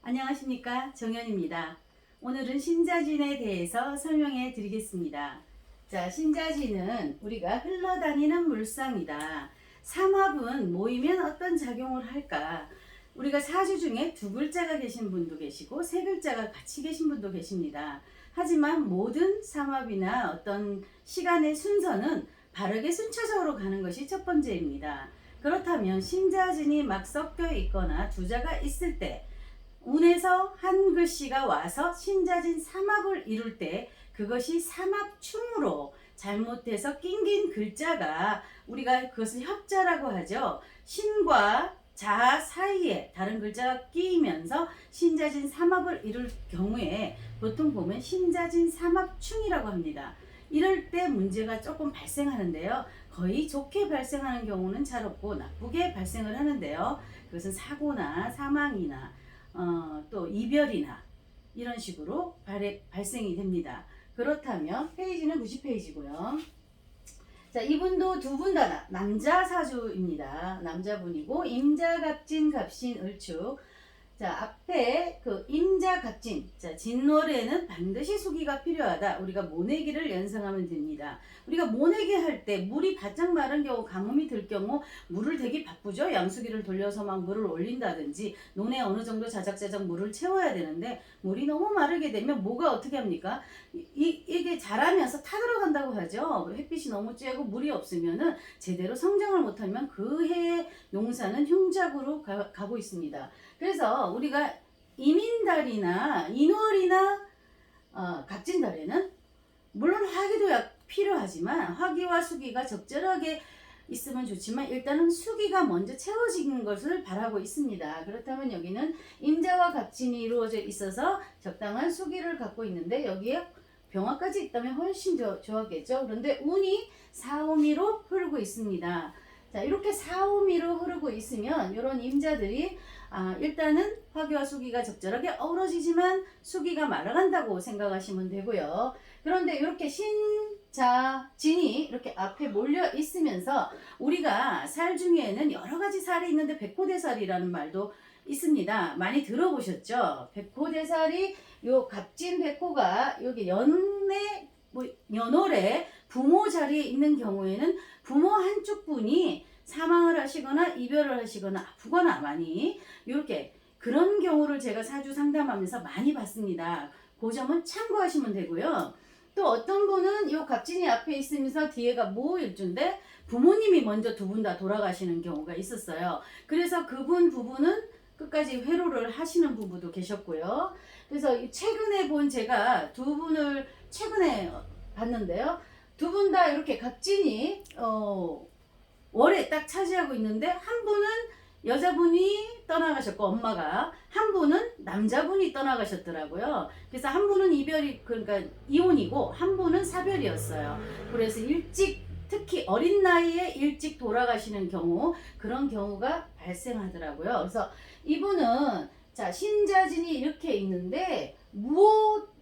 안녕하십니까, 정연입니다. 오늘은 신자진에 대해서 설명해 드리겠습니다. 자, 신자진은 우리가 흘러다니는 물상이다. 삼합은 모이면 어떤 작용을 할까? 우리가 사주 중에 두 글자가 계신 분도 계시고 세 글자가 같이 계신 분도 계십니다. 하지만 모든 삼합이나 어떤 시간의 순서는 바르게 순차적으로 가는 것이 첫 번째입니다. 그렇다면 신자진이 막 섞여 있거나 두자가 있을 때 운에서 한 글씨가 와서 신자진 삼합을 이룰 때 그것이 삼합충으로 잘못해서 낑긴 글자가 우리가 그것을 협자라고 하죠. 신과 자 사이에 다른 글자가 끼이면서 신자진 삼합을 이룰 경우에 보통 보면 신자진 삼합충이라고 합니다. 이럴 때 문제가 조금 발생하는데요. 거의 좋게 발생하는 경우는 잘 없고 나쁘게 발생을 하는데요. 그것은 사고나 사망이나 또 이별이나 이런 식으로 발생이 됩니다. 그렇다면 페이지는 90페이지고요. 자, 이분도 두 분 다 남자 사주입니다. 남자분이고 임자갑진 갑신 을축. 자, 앞에 그 임자갑진, 자, 진월에는 반드시 수기가 필요하다. 우리가 모내기를 연상하면 됩니다. 우리가 모내기 할 때 물이 바짝 마른 경우, 가뭄이 들 경우 물을 되게 바쁘죠. 양수기를 돌려서 막 물을 올린다든지 논에 어느 정도 자작자작 물을 채워야 되는데 물이 너무 마르게 되면 뭐가 어떻게 합니까? 이게 자라면서 타들어간다고 하죠. 햇빛이 너무 쬐고 물이 없으면은 제대로 성장을 못하면 그 해의 농사는 흉작으로 가고 있습니다. 그래서 우리가 이민달이나 인월이나 갑진달에는 물론 화기도 필요하지만 화기와 수기가 적절하게 있으면 좋지만 일단은 수기가 먼저 채워지는 것을 바라고 있습니다. 그렇다면 여기는 임자와 갑진이 이루어져 있어서 적당한 수기를 갖고 있는데 여기에 병화까지 있다면 훨씬 좋았겠죠. 그런데 운이 사오미로 흐르고 있습니다. 자, 이렇게 사오미로 흐르고 있으면 이런 임자들이 일단은 화기와 수기가 적절하게 어우러지지만 수기가 말아간다고 생각하시면 되고요. 그런데 이렇게 신자, 진이 이렇게 앞에 몰려 있으면서 우리가 살 중에는 여러 가지 살이 있는데 백호대살이라는 말도 있습니다. 많이 들어보셨죠? 백호대살이 요 갑진 백호가 여기 연월에 부모 자리에 있는 경우에는 부모 한쪽 분이 사망을 하시거나 이별을 하시거나 아프거나 많이 이렇게 그런 경우를 제가 사주 상담하면서 많이 봤습니다. 그 점은 참고하시면 되고요. 또 어떤 분은 이 갑진이 앞에 있으면서 뒤에가 모일주인데 부모님이 먼저 두 분 다 돌아가시는 경우가 있었어요. 그래서 그분 부부는 끝까지 회로를 하시는 부부도 계셨고요. 그래서 최근에 본 제가 두 분을 최근에 봤는데요. 두 분 다 이렇게 갑진이 월에 딱 차지하고 있는데 한 분은 여자분이 떠나가셨고 엄마가 한 분은 남자분이 떠나가셨더라고요. 그래서 한 분은 이별이 그러니까 이혼이고 한 분은 사별이었어요. 그래서 일찍 특히 어린 나이에 일찍 돌아가시는 경우 그런 경우가 발생하더라고요. 그래서 이분은 자 신자진이 이렇게 있는데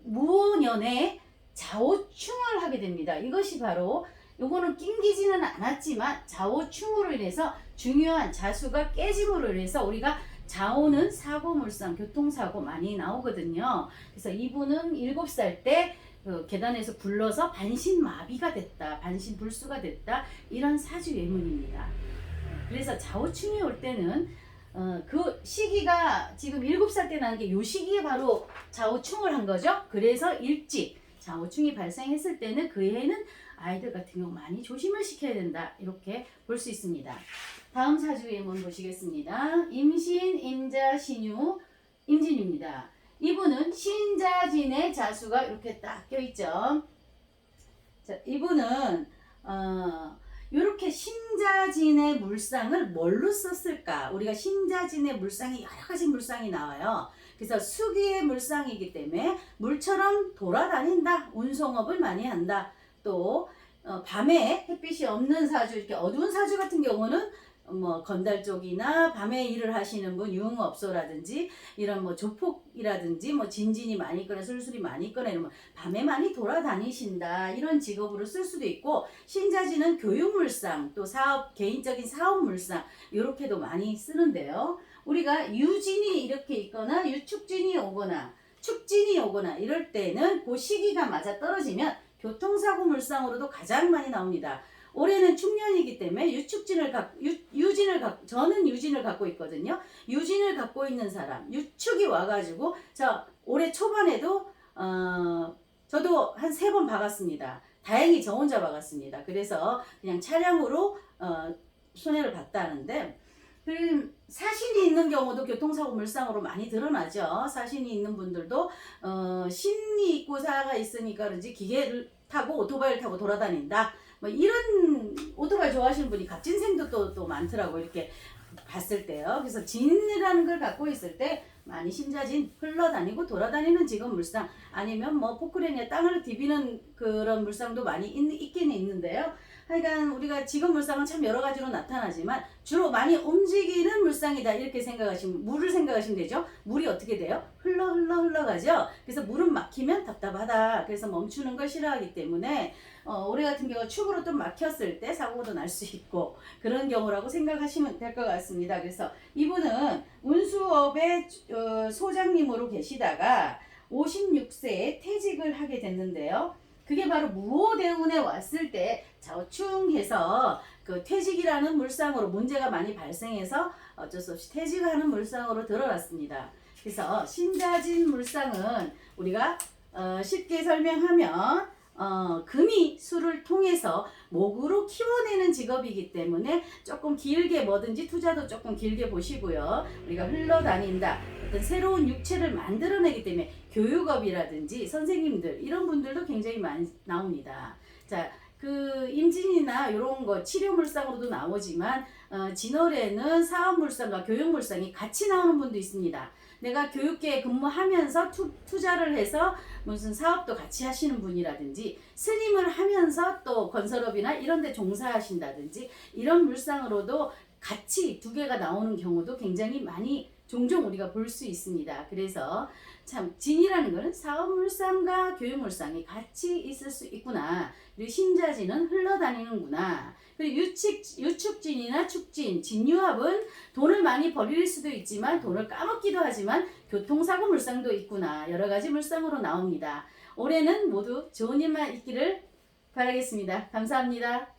무오년에 자오충을 하게 됩니다. 이것이 바로 요거는 낑기지는 않았지만 자오충으로 인해서 중요한 자수가 깨짐으로 인해서 우리가 자오는 사고물상 교통사고 많이 나오거든요. 그래서 이분은 7살 때 그 계단에서 굴러서 반신마비가 됐다, 반신불수가 됐다 이런 사주 예문입니다. 그래서 자오충이 올 때는 그 시기가 지금 7살 때 나는 게 요 시기에 바로 자오충을 한 거죠. 그래서 일찍 자오충이 발생했을 때는 그 해에는 아이들 같은 경우 많이 조심을 시켜야 된다 이렇게 볼 수 있습니다. 다음 사주 예문 보시겠습니다. 임신, 임자, 신유, 임진입니다. 이분은 신자진의 자수가 이렇게 딱 껴있죠. 자, 이분은 이렇게 신자진의 물상을 뭘로 썼을까? 우리가 신자진의 물상이 여러 가지 물상이 나와요. 그래서 수기의 물상이기 때문에 물처럼 돌아다닌다. 운송업을 많이 한다. 또 밤에 햇빛이 없는 사주, 이렇게 어두운 사주 같은 경우는 뭐 건달 쪽이나 밤에 일을 하시는 분 유흥업소라든지 이런 뭐 조폭이라든지 뭐 진진이 많이 있거나 술술이 많이 있거나 이러면 밤에 많이 돌아다니신다 이런 직업으로 쓸 수도 있고 신자진은 교육물상 또 사업 개인적인 사업물상 이렇게도 많이 쓰는데요. 우리가 유진이 이렇게 있거나 유축진이 오거나 축진이 오거나 이럴 때는 그 시기가 맞아 떨어지면 교통사고 물상으로도 가장 많이 나옵니다. 올해는 축년이기 때문에 저는 유진을 갖고 있거든요. 유진을 갖고 있는 사람, 유축이 와가지고 올해 초반에도 저도 한 3번 박았습니다. 다행히 저 혼자 박았습니다. 그래서 그냥 차량으로 손해를 봤다는데, 사신이 있는 경우도 교통사고 물상으로 많이 드러나죠. 사신이 있는 분들도 신이 있고 사가 있으니까 그런지 기계를 타고 오토바이를 타고 돌아다닌다. 뭐 이런 오토바이 좋아하시는 분이 갑진생도 또 많더라고요. 이렇게 봤을 때요. 그래서 진이라는 걸 갖고 있을 때 많이 신자진 흘러다니고 돌아다니는 지금 물상, 아니면 뭐 포크레인에 땅을 디비는 그런 물상도 많이 있긴 있는데요. 하여간 우리가 지금 물상은 참 여러 가지로 나타나지만 주로 많이 움직이는 물상이다 이렇게 물을 생각하시면 되죠. 물이 어떻게 돼요? 흘러가죠. 그래서 물은 막히면 답답하다. 그래서 멈추는 걸 싫어하기 때문에 올해 같은 경우 축으로 또 막혔을 때 사고도 날 수 있고 그런 경우라고 생각하시면 될 것 같습니다. 그래서 이분은 운수업의 소장님으로 계시다가 56세에 퇴직을 하게 됐는데요. 그게 바로 무오대운에 왔을 때 저충해서 그 퇴직이라는 물상으로 문제가 많이 발생해서 어쩔 수 없이 퇴직하는 물상으로 드러났습니다. 그래서 신자진 물상은 우리가 쉽게 설명하면 금이 수를 통해서 목으로 키워내는 직업이기 때문에 조금 길게 뭐든지 투자도 조금 길게 보시고요. 우리가 흘러다닌다. 어떤 새로운 육체를 만들어내기 때문에 교육업이라든지 선생님들 이런 분들도 굉장히 많이 나옵니다. 자, 그 임진이나 이런 거 치료물상으로도 나오지만 진월에는 사업물상과 교육물상이 같이 나오는 분도 있습니다. 내가 교육계에 근무하면서 투자를 해서 무슨 사업도 같이 하시는 분이라든지 스님을 하면서 또 건설업이나 이런 데 종사하신다든지 이런 물상으로도 같이 2개가 나오는 경우도 굉장히 많이 종종 우리가 볼 수 있습니다. 그래서 참 진이라는 것은 사업물상과 교육물상이 같이 있을 수 있구나. 그리고 신자진은 흘러다니는구나. 그리고 유축진이나 축진, 진유합은 돈을 많이 벌일 수도 있지만 돈을 까먹기도 하지만 교통사고 물상도 있구나. 여러 가지 물상으로 나옵니다. 올해는 모두 좋은 일만 있기를 바라겠습니다. 감사합니다.